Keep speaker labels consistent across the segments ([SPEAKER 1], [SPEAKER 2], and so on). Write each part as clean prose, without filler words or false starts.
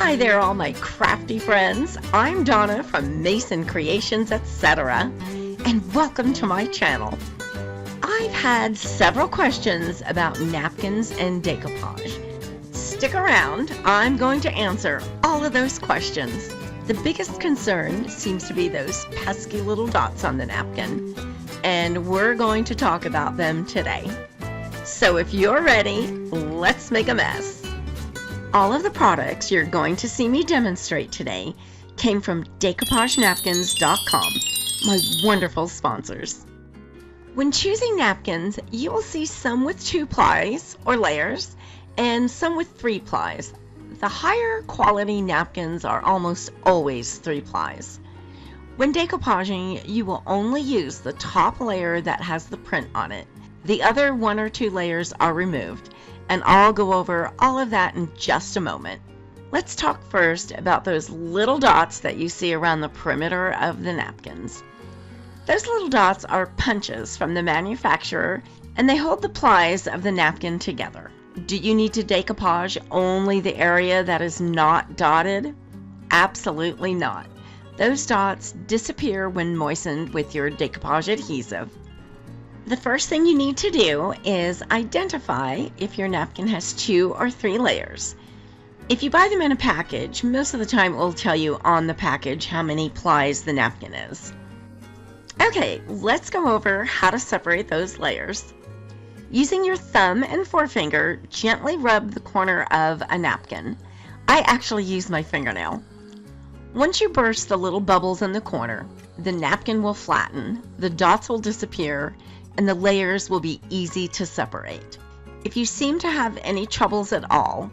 [SPEAKER 1] Hi there, all my crafty friends. I'm Donna from Mason Creations, etc. and welcome to my channel. I've had several questions about napkins and decoupage. Stick around, I'm going to answer all of those questions. The biggest concern seems to be those pesky little dots on the napkin, and we're going to talk about them today. So if you're ready, let's make a mess. All of the products you're going to see me demonstrate today came from DecoupageNapkins.com, my wonderful sponsors. When choosing napkins, you will see some with 2 plies or layers and some with 3 plies. The higher quality napkins are almost always 3 plies. When decoupaging, you will only use the top layer that has the print on it. The other 1 or 2 layers are removed, and I'll go over all of that in just a moment. Let's talk first about those little dots that you see around the perimeter of the napkins. Those little dots are punches from the manufacturer, and they hold the plies of the napkin together. Do you need to decoupage only the area that is not dotted? Absolutely not. Those dots disappear when moistened with your decoupage adhesive. The first thing you need to do is identify if your napkin has 2 or 3 layers. If you buy them in a package, most of the time it will tell you on the package how many plies the napkin is. Okay, let's go over how to separate those layers. Using your thumb and forefinger, gently rub the corner of a napkin. I actually use my fingernail. Once you burst the little bubbles in the corner, the napkin will flatten, the dots will disappear, and the layers will be easy to separate. If you seem to have any troubles at all,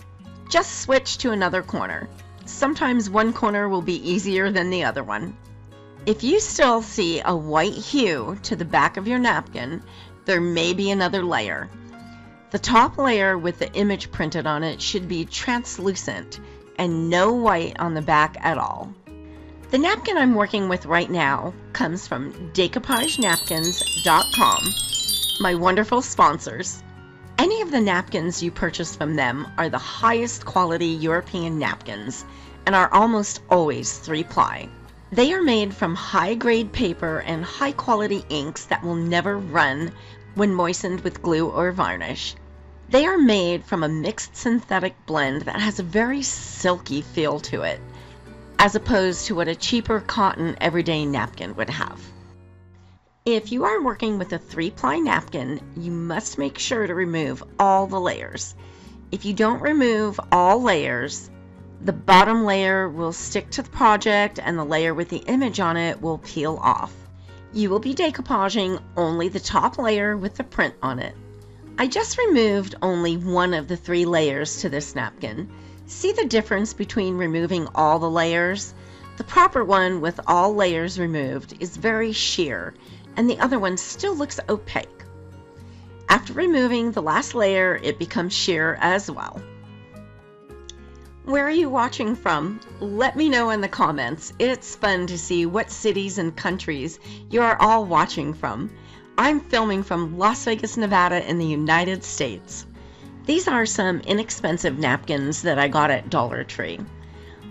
[SPEAKER 1] just switch to another corner. Sometimes one corner will be easier than the other one. If you still see a white hue to the back of your napkin, there may be another layer. The top layer with the image printed on it should be translucent and no white on the back at all. The napkin I'm working with right now comes from DecoupageNapkins.com, my wonderful sponsors. Any of the napkins you purchase from them are the highest quality European napkins and are almost always 3-ply. They are made from high-grade paper and high-quality inks that will never run when moistened with glue or varnish. They are made from a mixed synthetic blend that has a very silky feel to it, as opposed to what a cheaper cotton everyday napkin would have. If you are working with a 3-ply napkin, you must make sure to remove all the layers. If you don't remove all layers, the bottom layer will stick to the project and the layer with the image on it will peel off. You will be decoupaging only the top layer with the print on it. I just removed only 1 of the 3 layers to this napkin. See the difference between removing all the layers? The proper one with all layers removed is very sheer, and the other one still looks opaque. After removing the last layer, it becomes sheer as well. Where are you watching from? Let me know in the comments. It's fun to see what cities and countries you are all watching from. I'm filming from Las Vegas, Nevada in the United States. These are some inexpensive napkins that I got at Dollar Tree.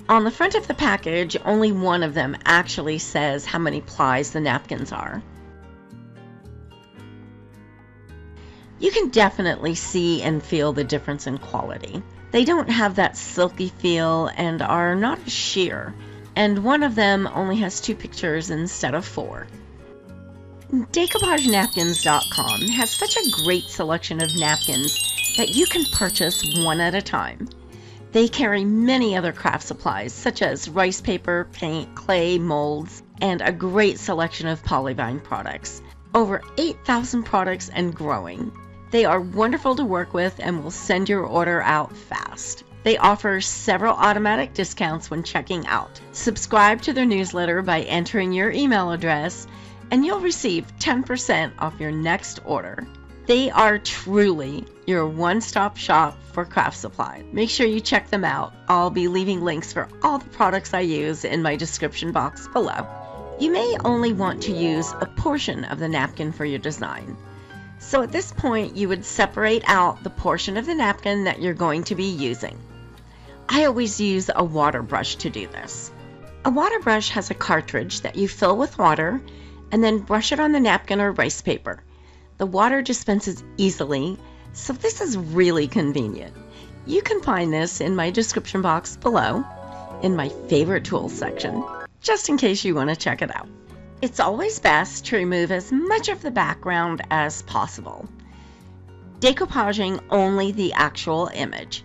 [SPEAKER 1] On the front of the package, only 1 of them actually says how many plies the napkins are. You can definitely see and feel the difference in quality. They don't have that silky feel and are not as sheer, and 1 of them only has 2 pictures instead of 4. DecoupageNapkins.com has such a great selection of napkins that you can purchase 1 at a time. They carry many other craft supplies such as rice paper, paint, clay, molds, and a great selection of polyvine products. Over 8,000 products and growing. They are wonderful to work with and will send your order out fast. They offer several automatic discounts when checking out. Subscribe to their newsletter by entering your email address and you'll receive 10% off your next order. They are truly your one-stop shop for craft supply. Make sure you check them out. I'll be leaving links for all the products I use in my description box below. You may only want to use a portion of the napkin for your design. So at this point, you would separate out the portion of the napkin that you're going to be using. I always use a water brush to do this. A water brush has a cartridge that you fill with water and then brush it on the napkin or rice paper. The water dispenses easily, so this is really convenient. You can find this in my description box below in my favorite tools section, just in case you want to check it out. It's always best to remove as much of the background as possible, decoupaging only the actual image.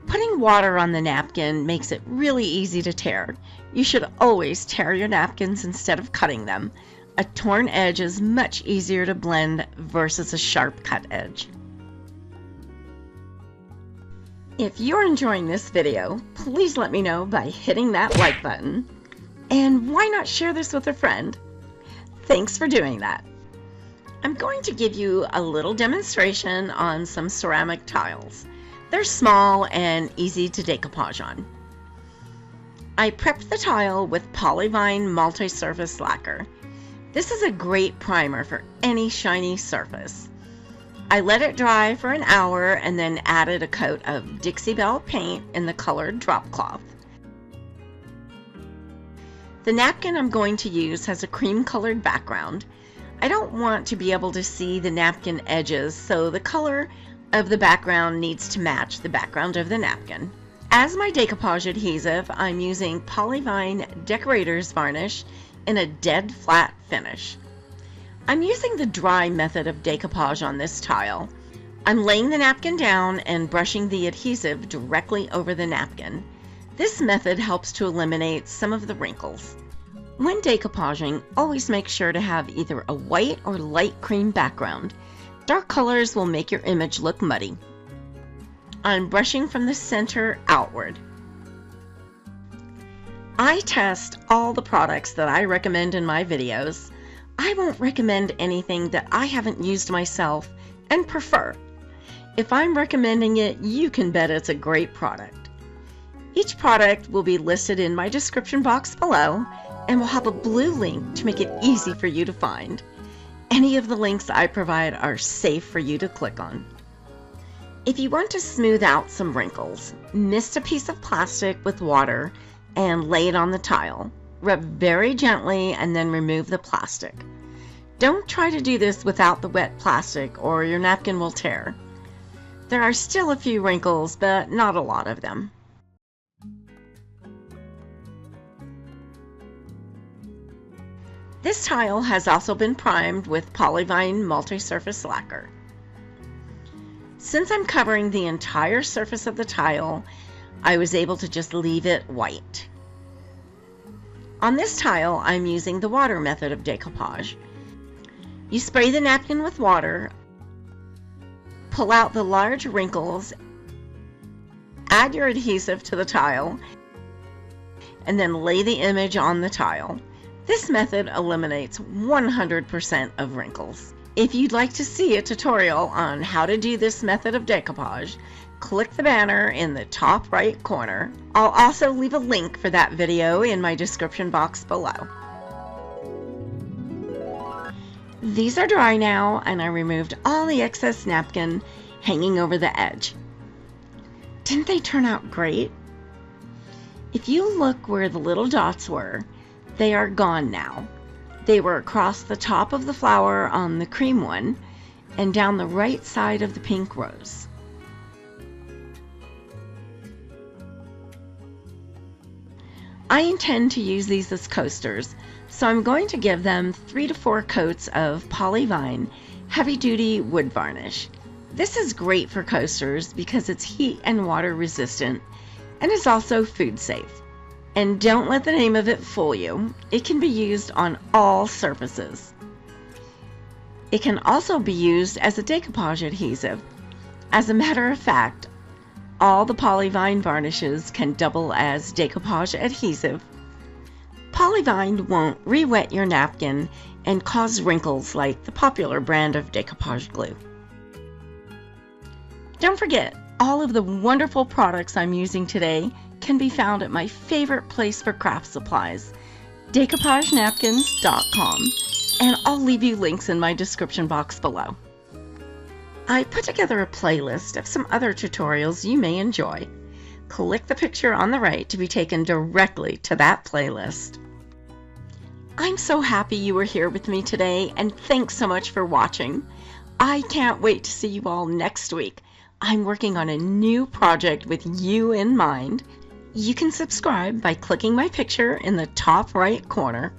[SPEAKER 1] Putting water on the napkin makes it really easy to tear. You should always tear your napkins instead of cutting them. A torn edge is much easier to blend versus a sharp cut edge. If you're enjoying this video, please let me know by hitting that like button. And why not share this with a friend? Thanks for doing that. I'm going to give you a little demonstration on some ceramic tiles. They're small and easy to decoupage on. I prepped the tile with Polyvine multi-surface lacquer. This is a great primer for any shiny surface. I let it dry for an hour and then added a coat of Dixie Belle paint in the colored drop cloth. The napkin I'm going to use has a cream colored background. I don't want to be able to see the napkin edges, so the color of the background needs to match the background of the napkin. As my decoupage adhesive, I'm using Polyvine Decorator's varnish in a dead flat finish. I'm using the dry method of decoupage on this tile. I'm laying the napkin down and brushing the adhesive directly over the napkin. This method helps to eliminate some of the wrinkles. When decoupaging, always make sure to have either a white or light cream background. Dark colors will make your image look muddy. I'm brushing from the center outward. I test all the products that I recommend in my videos. I won't recommend anything that I haven't used myself and prefer. If I'm recommending it, you can bet it's a great product. Each product will be listed in my description box below and will have a blue link to make it easy for you to find. Any of the links I provide are safe for you to click on. If you want to smooth out some wrinkles, mist a piece of plastic with water and lay it on the tile. Rub very gently and then remove the plastic. Don't try to do this without the wet plastic or your napkin will tear. There are still a few wrinkles, but not a lot of them. This tile has also been primed with Polyvine multi-surface lacquer. Since I'm covering the entire surface of the tile, I was able to just leave it white. On this tile, I'm using the water method of decoupage. You spray the napkin with water, pull out the large wrinkles, add your adhesive to the tile, and then lay the image on the tile. This method eliminates 100% of wrinkles. If you'd like to see a tutorial on how to do this method of decoupage, click the banner in the top right corner. I'll also leave a link for that video in my description box below. These are dry now, and I removed all the excess napkin hanging over the edge. Didn't they turn out great? If you look where the little dots were, they are gone now. They were across the top of the flower on the cream one and down the right side of the pink rose. I intend to use these as coasters, so I'm going to give them 3 to 4 coats of Polyvine heavy-duty wood varnish. This is great for coasters because it's heat and water resistant and is also food safe. And don't let the name of it fool you. It can be used on all surfaces. It can also be used as a decoupage adhesive. As a matter of fact, all the Polyvine varnishes can double as decoupage adhesive. Polyvine won't re-wet your napkin and cause wrinkles like the popular brand of decoupage glue. Don't forget, all of the wonderful products I'm using today can be found at my favorite place for craft supplies, DecoupageNapkins.com, and I'll leave you links in my description box below. I put together a playlist of some other tutorials you may enjoy. Click the picture on the right to be taken directly to that playlist. I'm so happy you were here with me today, and thanks so much for watching. I can't wait to see you all next week. I'm working on a new project with you in mind. You can subscribe by clicking my picture in the top right corner.